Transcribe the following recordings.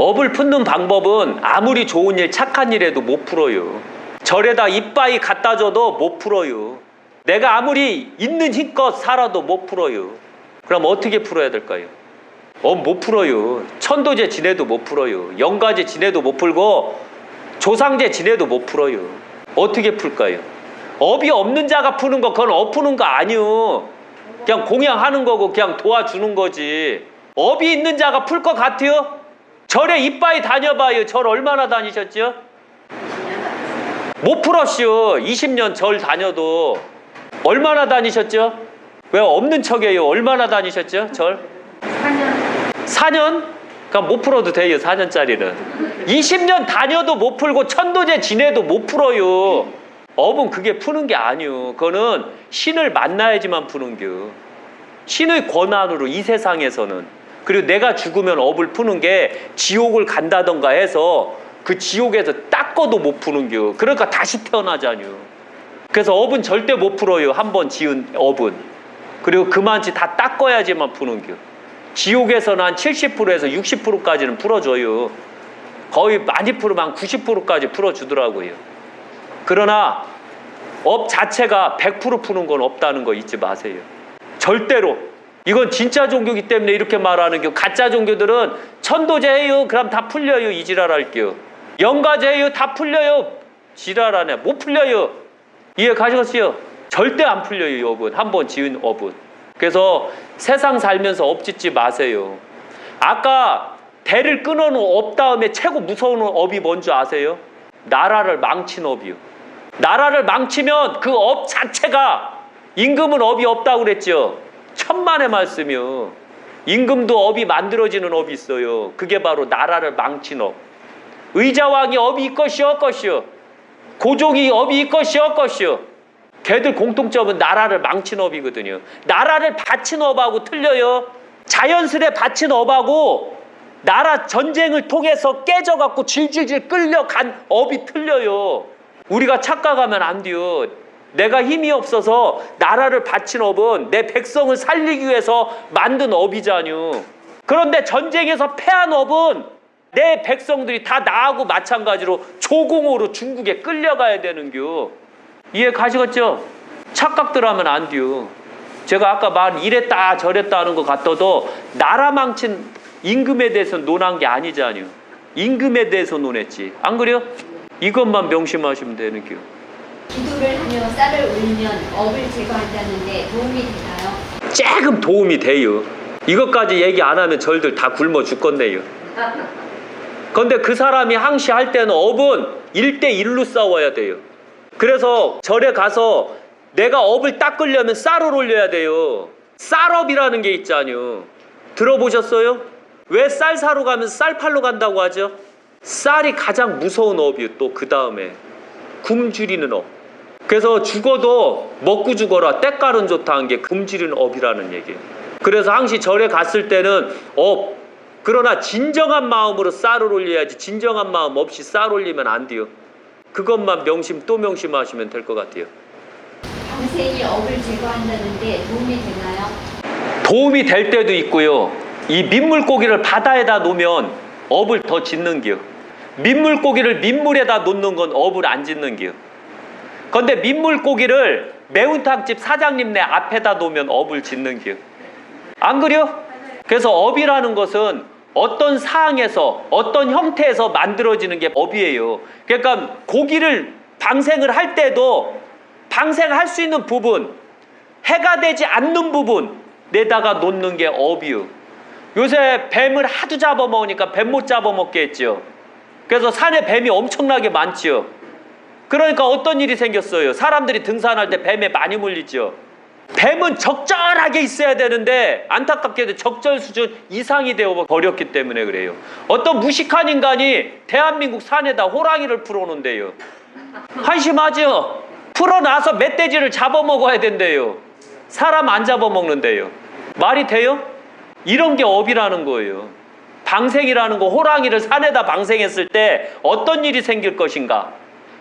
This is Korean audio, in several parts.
업을 푸는 방법은 아무리 좋은 일, 착한 일에도 못 풀어요. 절에다 이빠이 갖다 줘도 못 풀어요. 내가 아무리 있는 힘껏 살아도 못 풀어요. 그럼 어떻게 풀어야 될까요? 못 풀어요. 천도제 지내도 못 풀어요. 영가제 지내도 못 풀고 조상제 지내도 못 풀어요. 어떻게 풀까요? 업이 없는 자가 푸는 거, 그건 업 푸는 거 아니요. 그냥 공양하는 거고 그냥 도와주는 거지. 업이 있는 자가 풀 것 같아요? 절에 이빠이 다녀봐요. 절 얼마나 다니셨죠? 못 풀었슈. 20년 절 다녀도. 얼마나 다니셨죠? 왜 없는 척이에요? 얼마나 다니셨죠? 절? 4년. 4년? 그러니까 못 풀어도 돼요. 4년짜리는. 20년 다녀도 못 풀고 천도제 지내도 못 풀어요. 업은 그게 푸는 게 아니요. 그거는 신을 만나야지만 푸는겨. 신의 권한으로 이 세상에서는. 그리고 내가 죽으면 업을 푸는 게 지옥을 간다던가 해서 그 지옥에서 닦아도 못 푸는겨. 그러니까 다시 태어나자뇨. 그래서 업은 절대 못 풀어요. 한 번 지은 업은. 그리고 그만치 다 닦아야지만 푸는겨. 지옥에서는 한 70%에서 60%까지는 풀어줘요. 거의 많이 풀으면 한 90%까지 풀어주더라고요. 그러나 업 자체가 100% 푸는 건 없다는 거 잊지 마세요. 절대로. 이건 진짜 종교이기 때문에 이렇게 말하는 겨. 가짜 종교들은 천도제 해요. 그럼 다 풀려요. 이 지랄할게요. 영가제 해요. 다 풀려요. 지랄하네. 못 풀려요. 이해 가시겠어요? 절대 안 풀려요. 이 업은. 한 번 지은 업은. 그래서 세상 살면서 업 짓지 마세요. 아까 대를 끊어놓은 업 다음에 최고 무서운 업이 뭔지 아세요? 나라를 망친 업이요. 나라를 망치면 그 업 자체가, 임금은 업이 없다고 그랬죠. 천만의 말씀이요. 임금도 업이 만들어지는 업이 있어요. 그게 바로 나라를 망친 업. 의자왕이 업이 있것이요 없것이요. 고종이 업이 있것이요 없것이요. 걔들 공통점은 나라를 망친 업이거든요. 나라를 바친 업하고 틀려요. 자연스레 바친 업하고 나라 전쟁을 통해서 깨져갖고 질질질 끌려간 업이 틀려요. 우리가 착각하면 안 돼요. 내가 힘이 없어서 나라를 바친 업은 내 백성을 살리기 위해서 만든 업이잖요. 그런데 전쟁에서 패한 업은 내 백성들이 다 나하고 마찬가지로 조공으로 중국에 끌려가야 되는겨. 이해 가시겠죠? 착각들 하면 안 돼요. 제가 아까 말 이랬다 저랬다 하는 것 같아도 나라 망친 임금에 대해서 논한 게 아니잖아요. 임금에 대해서 논했지. 안 그래요? 이것만 명심하시면 되는 겨. 기도를 하며 쌀을 올리면 업을 제거한다는데 도움이 되나요? 조금 도움이 돼요. 이것까지 얘기 안 하면 절들 다 굶어 죽겠네요. 그런데 그 사람이 항시할 때는 업은 1대1로 싸워야 돼요. 그래서 절에 가서 내가 업을 닦으려면 쌀을 올려야 돼요. 쌀업이라는 게 있잖아요. 들어보셨어요? 왜 쌀 사러 가면 쌀 팔러 간다고 하죠? 쌀이 가장 무서운 업이요. 또 그 다음에 굶주리는 업. 그래서 죽어도 먹고 죽어라 때깔은 좋다는 게 굶주리는 업이라는 얘기예요. 그래서 항시 절에 갔을 때는 업, 그러나 진정한 마음으로 쌀을 올려야지 진정한 마음 없이 쌀 올리면 안 돼요. 그것만 또 명심하시면 될 것 같아요. 방생이 업을 제거한다는데 도움이 되나요? 도움이 될 때도 있고요. 이 민물고기를 바다에다 놓으면 업을 더 짓는 기요. 민물고기를 민물에다 놓는 건 업을 안 짓는 기요. 그런데 민물고기를 매운탕집 사장님네 앞에다 놓으면 업을 짓는 기요. 안 그래요? 그래서 업이라는 것은 어떤 사항에서 어떤 형태에서 만들어지는 게 업이에요. 그러니까 고기를 방생을 할 때도 방생할 수 있는 부분, 해가 되지 않는 부분 내다가 놓는 게 업이요. 요새 뱀을 하도 잡아먹으니까 뱀 못 잡아먹겠죠. 그래서 산에 뱀이 엄청나게 많지요. 그러니까 어떤 일이 생겼어요. 사람들이 등산할 때 뱀에 많이 물리죠. 뱀은 적절하게 있어야 되는데 안타깝게도 적절 수준 이상이 되어 버렸기 때문에 그래요. 어떤 무식한 인간이 대한민국 산에다 호랑이를 풀어놓은대요. 한심하죠? 풀어놔서 멧돼지를 잡아먹어야 된대요. 사람 안 잡아먹는데요. 말이 돼요? 이런 게 업이라는 거예요. 방생이라는 거, 호랑이를 산에다 방생했을 때 어떤 일이 생길 것인가,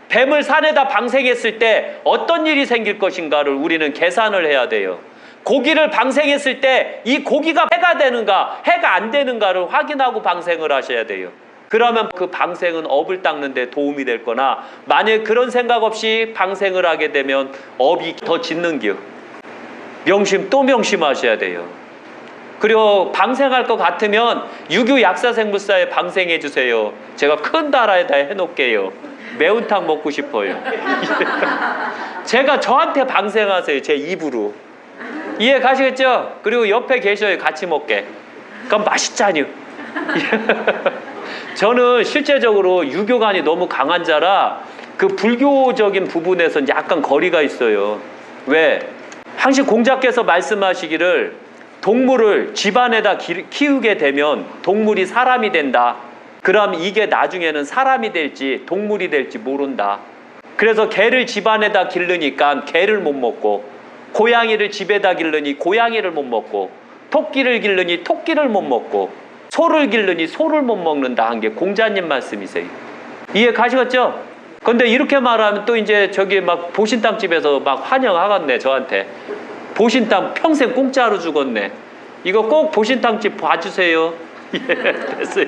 뱀을 산에다 방생했을 때 어떤 일이 생길 것인가를 우리는 계산을 해야 돼요. 고기를 방생했을 때 이 고기가 해가 되는가 해가 안 되는가를 확인하고 방생을 하셔야 돼요. 그러면 그 방생은 업을 닦는 데 도움이 될 거나, 만약에 그런 생각 없이 방생을 하게 되면 업이 더 짙는겨. 명심 또 명심하셔야 돼요. 그리고 방생할 것 같으면 유교 약사생물사에 방생해 주세요. 제가 큰 나라에다 해놓을게요. 매운탕 먹고 싶어요. 제가 저한테 방생하세요. 제 입으로. 이해 가시겠죠? 그리고 옆에 계셔요. 같이 먹게. 그럼 맛있잖요. 저는 실제적으로 유교관이 너무 강한 자라 그 불교적인 부분에서 약간 거리가 있어요. 왜? 항시 공자께서 말씀하시기를 동물을 집안에다 키우게 되면 동물이 사람이 된다. 그럼 이게 나중에는 사람이 될지 동물이 될지 모른다. 그래서 개를 집안에다 기르니까 개를 못 먹고, 고양이를 집에다 기르니 고양이를 못 먹고, 토끼를 기르니 토끼를 못 먹고, 소를 기르니 소를 못 먹는다 한 게 공자님 말씀이세요. 이해 가시겠죠? 근데 이렇게 말하면 또 이제 저기 막 보신탕집에서 막 환영하겠네, 저한테. 보신탕 평생 공짜로 주겠네. 이거 꼭 보신탕집 봐주세요. 예, 됐어요.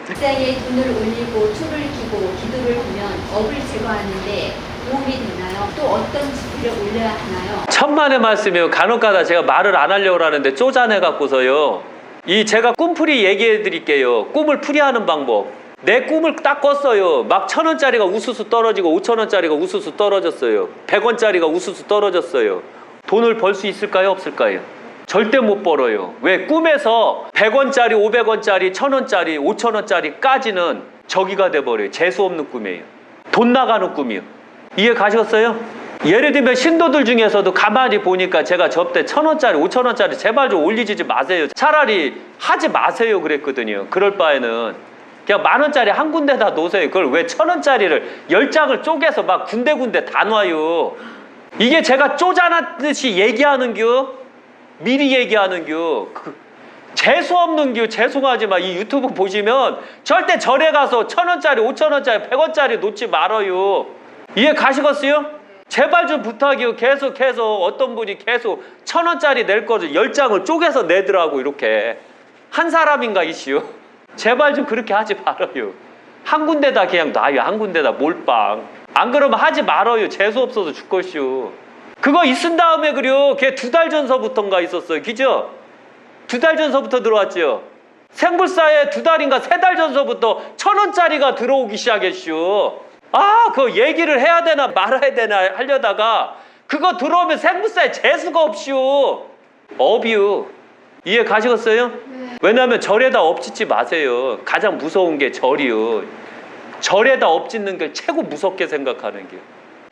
직장에 돈을 올리고 초를 키고 기도를 하면 업을 제거하는데 도움이 되나요? 또 어떤 지피를 올려야 하나요? 천만의 말씀이요. 간혹가다 제가 말을 안 하려고 하는데 쪼잔해 갖고서요. 제가 꿈풀이 얘기해 드릴게요. 꿈을 풀이하는 방법. 내 꿈을 딱 꿨어요. 막 1,000원짜리가 우수수 떨어지고 5,000원짜리가 우수수 떨어졌어요. 100원짜리가 우수수 떨어졌어요. 돈을 벌 수 있을까요? 없을까요? 절대 못 벌어요. 왜? 꿈에서 100원짜리, 500원짜리, 1,000원짜리, 5,000원짜리까지는 저기가 돼버려요. 재수없는 꿈이에요. 돈 나가는 꿈이요. 이해 가셨어요? 예를 들면 신도들 중에서도 가만히 보니까 제가 저때 1,000원짜리, 5,000원짜리 제발 좀 올리지 마세요. 차라리 하지 마세요 그랬거든요. 그럴 바에는 그냥 10,000원짜리 한 군데다 놓으세요. 그걸 왜 1,000원짜리를 10장을 쪼개서 막 군데군데 다 놔요. 이게 제가 쪼잔하듯이 얘기하는겨? 미리 얘기하는겨? 재수없는겨? 죄송하지 마. 이 유튜브 보시면 절대 절에 가서 1,000원짜리, 5,000원짜리, 100원짜리 놓지 말아요. 이해 가시겠어요? 제발 좀 부탁이요. 계속해서 어떤 분이 계속 1,000원짜리 낼 거를 10장을 쪼개서 내더라고. 이렇게 한 사람인가 이씨요. 제발 좀 그렇게 하지 말아요. 한 군데다 그냥 놔요. 한 군데다 몰빵. 안 그러면 하지 말아요. 재수없어서 죽겠슈. 그거 있은 다음에 그래요. 걔 2달 전서부터인가 있었어요. 그죠? 2달 전서부터 들어왔죠. 생불사에 2달인가 3달 전서부터 1,000원짜리가 들어오기 시작했슈. 그거 얘기를 해야 되나 말아야 되나 하려다가 그거 들어오면 생불사에 재수가 없슈. 업이요. 이해 가시겠어요? 네. 왜냐하면 절에다 업 짓지 마세요. 가장 무서운 게 절이요. 절에다 업 짓는 게 최고 무섭게 생각하는 게.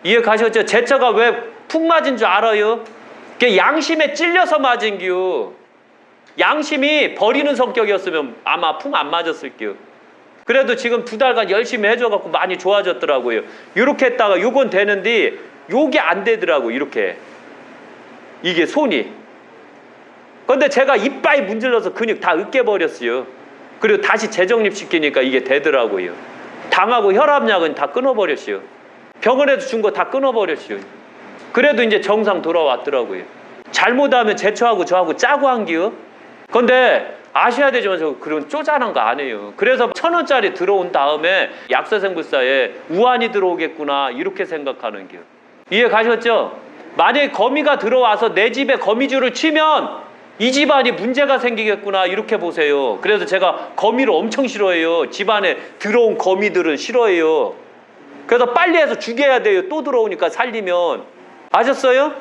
이해 가셨죠? 제처가 왜 푹 맞은 줄 알아요? 그게 양심에 찔려서 맞은 겨. 양심이 버리는 성격이었으면 아마 푹 안 맞았을게요. 그래도 지금 2달간 열심히 해줘갖고 많이 좋아졌더라고요. 이렇게 했다가 요건 되는데 요게 안 되더라고. 이렇게 이게 손이. 근데 제가 이빨 문질러서 근육 다 으깨버렸어요. 그리고 다시 재정립시키니까 이게 되더라고요. 당하고 혈압약은 다 끊어버렸어요. 병원에서 준 거 다 끊어버렸어요. 그래도 이제 정상 돌아왔더라고요. 잘못하면 제처하고 저하고 짜고 한기요. 근데 아셔야 되지만 저 그런 쪼잔한 거 안 해요. 그래서 1,000원짜리 들어온 다음에 약사생불사에 우환이 들어오겠구나 이렇게 생각하는 겨. 이해 가셨죠? 만약에 거미가 들어와서 내 집에 거미줄을 치면 이 집안이 문제가 생기겠구나 이렇게 보세요. 그래서 제가 거미를 엄청 싫어해요. 집안에 들어온 거미들은 싫어해요. 그래서 빨리 해서 죽여야 돼요. 또 들어오니까 살리면. 아셨어요?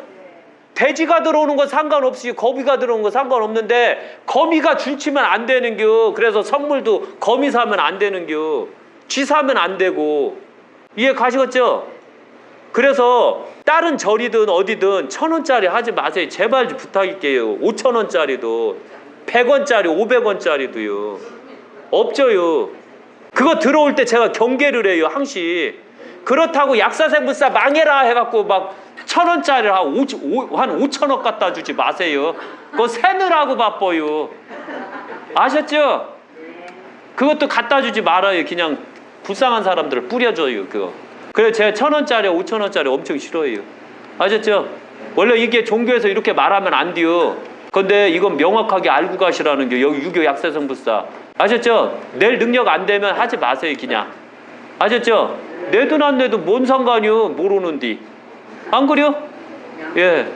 돼지가 들어오는 건 상관없이 거미가 들어오는 건 상관없는데 거미가 줄 치면 안 되는겨. 그래서 선물도 거미 사면 안 되는겨. 쥐 사면 안 되고. 이해 가시겠죠? 그래서 다른 절이든 어디든 1,000원짜리 하지 마세요. 제발 좀 부탁할게요. 5,000원짜리도 100원짜리 500원짜리도요. 없죠요. 그거 들어올 때 제가 경계를 해요. 항시. 그렇다고 약사생불사 망해라 해갖고 막 1,000원짜리를 한 5,000원 갖다 주지 마세요. 그거 세느라고 바빠요. 아셨죠? 그것도 갖다 주지 말아요. 그냥 불쌍한 사람들을 뿌려줘요. 그거. 그래서 제가 1,000원짜리 5,000원짜리 엄청 싫어해요. 아셨죠? 원래 이게 종교에서 이렇게 말하면 안 돼요. 근데 이건 명확하게 알고 가시라는 게 여기 유교 약세성불사. 아셨죠? 내일 능력 안 되면 하지 마세요, 그냥. 아셨죠? 내도 안 내도 뭔 상관이요? 모르는디. 안 그래요? 예.